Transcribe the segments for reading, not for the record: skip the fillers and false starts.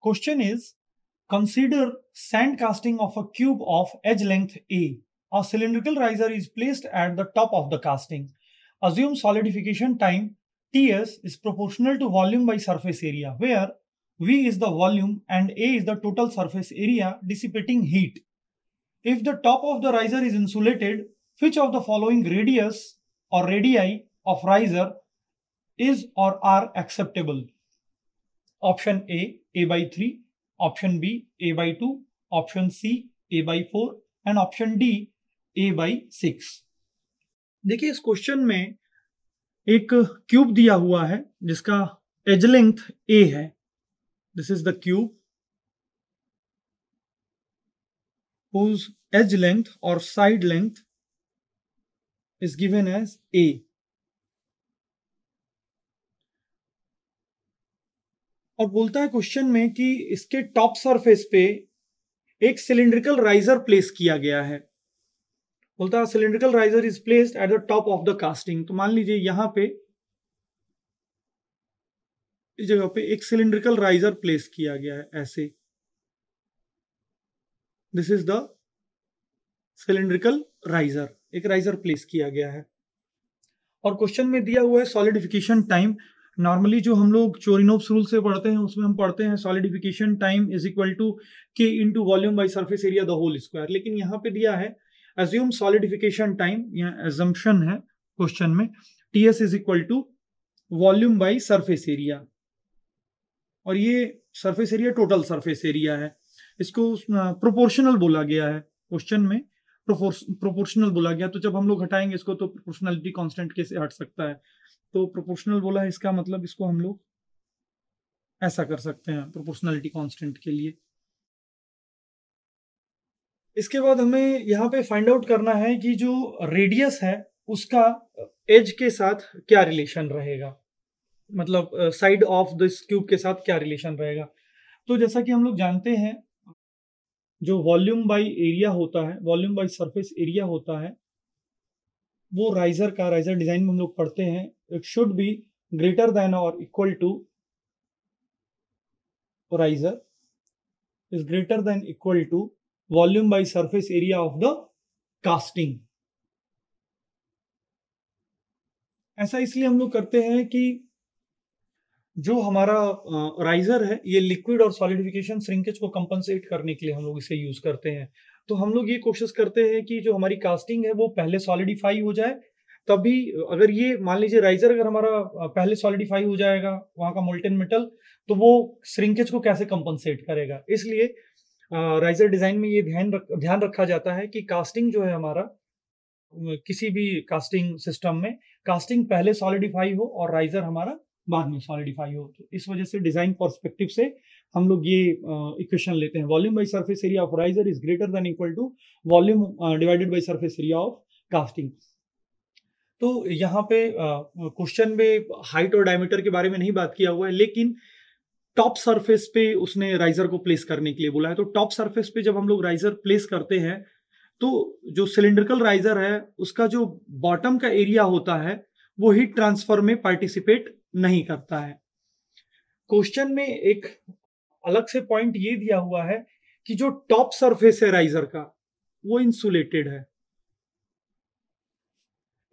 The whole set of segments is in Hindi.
Question is, consider sand casting of a cube of edge length A. A cylindrical riser is placed at the top of the casting. Assume solidification time Ts is proportional to volume by surface area, where V is the volume and A is the total surface area dissipating heat. If the top of the riser is insulated, which of the following radius or radii of riser is or are acceptable? Option A by 3, option B, A by 2, option C, A by 4 and option D, A by 6. देखिए इस क्वेश्चन में एक क्यूब दिया हुआ है जिसका एज लेंथ A है. This is the cube whose edge length or side length is given as A. और बोलता है क्वेश्चन में कि इसके टॉप सरफेस पे एक सिलिंड्रिकल राइजर प्लेस किया गया है. बोलता है cylindrical riser is placed at the top of the casting. तो मान लीजिए यहां पे इस जगह पे एक सिलिंड्रिकल राइजर प्लेस किया गया है ऐसे. This is the cylindrical riser. एक राइजर प्लेस किया गया है और क्वेश्चन में दिया हुआ है सॉलिडिफिकेशन टाइम. नॉर्मली जो हम लोग चोरिनोव्स रूल से पढ़ते हैं उसमें हम पढ़ते हैं solidification time is equal to K into volume by surface area the whole square. लेकिन यहाँ पे दिया है assume solidification time, यहाँ assumption है क्वेश्चन में, Ts is equal to volume by surface area. और ये surface area total surface area है. इसको प्रोपोर्शनल बोला गया है क्वेश्चन में. प्रोपोर्शनल बोला गया, तो जब हम लोग हटाएंगे इसको तो प्रोपोर्शनलिटी कांस्टेंट कैसे हट सकता है. तो प्रोपोर्शनल बोला है, इसका मतलब इसको हम लोग ऐसा कर सकते हैं प्रोपोर्शनलिटी कांस्टेंट के लिए. इसके बाद हमें यहाँ पे फाइंड आउट करना है कि जो रेडियस है उसका एज के साथ क्या रिलेशन रहेगा, मतलब साइड ऑफ दिस क्यूब के साथ क्या रिलेशन रहेगा. तो जैसा कि हम लोग जानते हैं जो वॉल्यूम बाई एरिया होता है, वॉल्यूम बाई सरफेस एरिया होता है, वो राइजर डिजाइन में हम लोग पढ़ते हैं, it should be greater than और equal to, riser is greater than equal to volume by surface area of the casting. ऐसा इसलिए हम लोग करते हैं कि जो हमारा राइजर है ये लिक्विड और सॉलिडिफिकेशन श्रिंकेज को कंपनसेट करने के लिए हम लोग इसे यूज करते हैं. तो हम लोग ये कोशिश करते हैं कि जो हमारी कास्टिंग है वो पहले सॉलिडिफाई हो जाए, तभी अगर ये मान लीजिए राइजर अगर हमारा पहले सॉलिडिफाई हो जाएगा वहां का मोल्टेन मेटल, तो वो श्रिंकेज को कैसे कंपनसेट करेगा. इसलिए राइजर डिजाइन में ये ध्यान रखा जाता है कि कास्टिंग जो है हमारा, किसी भी कास्टिंग सिस्टम में कास्टिंग पहले सॉलिडिफाई हो और राइजर हमारा बाद में सॉलिडिफाई हो. तो इस वजह से डिजाइन पर्सपेक्टिव से हम लोग ये इक्वेशन लेते हैं, volume by surface area of riser is greater than equal to volume divided by surface area of casting. तो यहाँ पे क्वेश्चन में हाइट और डायमीटर के बारे में नहीं बात किया हुआ है, लेकिन टॉप सरफेस पे उसने राइजर को प्लेस करने के लिए बोला है. तो टॉप सरफेस पे जब हम लोग राइजर प्लेस करते हैं तो जो सिलिंड्रिकल राइजर है उसका जो बॉटम का एरिया होता है वो हीट ट्रांसफर में पार्टिसिपेट नहीं करता है. क्वेश्चन में एक अलग से पॉइंट ये दिया हुआ है कि जो टॉप सरफेस है राइजर का वो इंसुलेटेड है.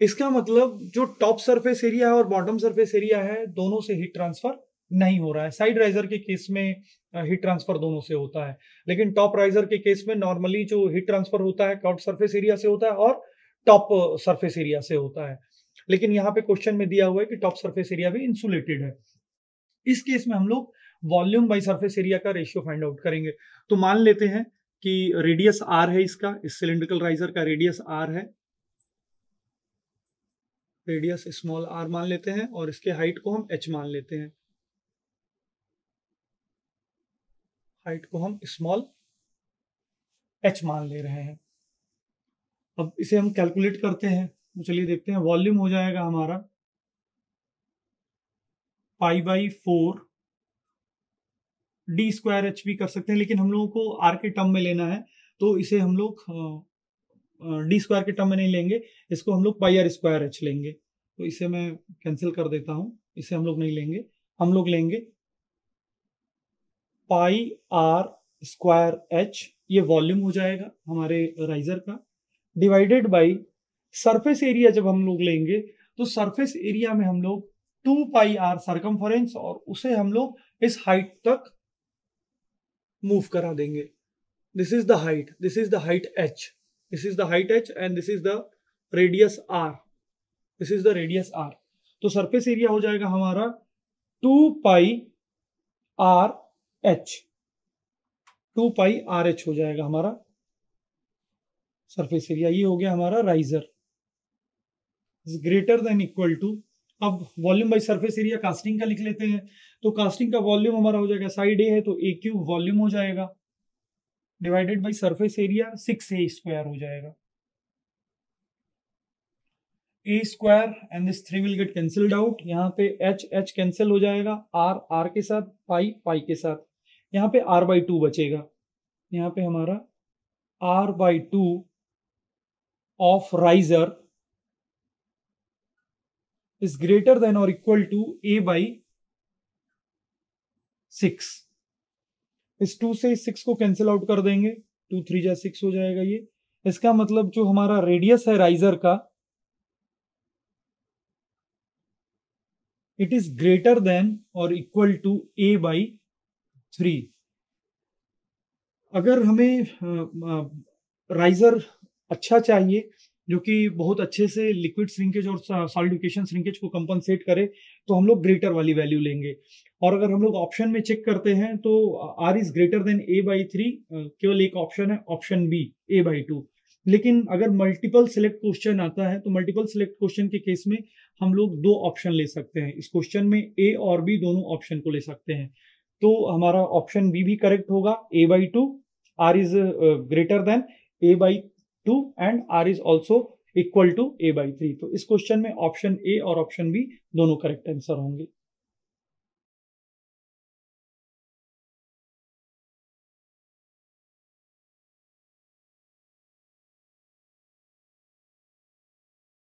इसका मतलब जो टॉप सरफेस एरिया है और बॉटम सरफेस एरिया है दोनों से हीट ट्रांसफर नहीं हो रहा है. साइड राइजर के केस में हीट ट्रांसफर दोनों से होता है, लेकिन टॉप राइजर के केस में नॉर्मली जो हीट ट्रांसफर होता है टॉप सरफेस एरिया से होता है और टॉप सरफेस एरिया से होता है. लेकिन यहाँ पे क्वेश्चन में दिया हुआ है कि टॉप सरफेस एरिया भी इंसुलेटेड है. इस केस में हम लोग वॉल्यूम बाई सरफेस एरिया का रेशियो फाइंड आउट करेंगे. तो मान लेते हैं कि रेडियस आर है इसका, इस सिलिंड्रिकल राइजर का रेडियस आर है, रेडियस स्मॉल आर मान लेते हैं और इसके हाइट को हम एच मान लेते हैं. हाइट को हम स्मॉल एच मान ले रहे हैं. अब इसे हम कैलकुलेट करते हैं. तो चलिए देखते हैं. वॉल्यूम हो जाएगा हमारा π/4 डी स्क्वायर एच भी कर सकते हैं, लेकिन हम लोगों को आर के टर्म में लेना है तो इसे हम लोग डी स्क्वायर के टर्म में नहीं लेंगे, इसको हम लोग πr² एच लेंगे. तो इसे मैं कैंसिल कर देता हूं, इसे हम लोग नहीं लेंगे, हम लोग लेंगे पाई आर स्क्वायर एच, ये वॉल्यूम हो जाएगा हमारे राइजर का, डिवाइडेड बाई सरफेस एरिया। जब हम लोग लेंगे तो सरफेस एरिया में हम लोग 2 पाई आर सर्कमफरेंस, और उसे हम लोग इस हाइट तक मूव करा देंगे। This is the height, this is the height H, this is the height H and this is the radius R, this is the radius R. तो सरफेस एरिया हो जाएगा हमारा 2 pi R H, 2 pi R H हो जाएगा हमारा सरफेस एरिया। ये हो गया हमारा riser is greater than equal to, अब volume by surface area casting का लिख लेते हैं। तो कास्टिंग का वॉल्यूम हमारा हो जाएगा, साइड ए है तो ए क्यूब वॉल्यूम हो जाएगा, divided by surface area 6a square हो जाएगा। A square and this 3 will get cancelled out, यहाँ पे एच एच कैंसिल हो जाएगा, आर आर के साथ, पाई पाई के साथ, यहाँ पे आर बाई 2 बचेगा। यहाँ पे हमारा R by 2 of riser is greater than or equal to a by 6। इस 2 से इस 6 को कैंसिल आउट कर देंगे, 2 3 जा 6 हो जाएगा ये। इसका मतलब जो हमारा रेडियस है राइजर का, इट इज ग्रेटर देन और इक्वल टू a by 3। अगर हमें राइजर अच्छा चाहिए जो कि बहुत अच्छे से लिक्विड श्रिंकेज और सॉलिडिफिकेशन श्रिंकेज को कंपनसेट करे, तो हम लोग ग्रेटर वाली वैल्यू लेंगे। और अगर हम लोग ऑप्शन में चेक करते हैं तो r is greater then a by 3, केवल एक ऑप्शन है, ऑप्शन बी a by 2। लेकिन अगर मल्टीपल सिलेक्ट क्वेश्चन आता है तो मल्टीपल सिलेक्ट क्वेश्चन के केस में हम लोग 2 ऑप्शन ले सकते हैं। इस क्वेश्चन में a और b दोनों ऑप्शन को ले सकते हैं। तो हमारा ऑप्शन बी भी करेक्ट होगा, a by 2, r is greater than a by 2 and r is also equal to a by 3। तो इस क्वेश्चन में ऑप्शन ए और ऑप्शन बी दोनों करेक्ट आंसर होंगे।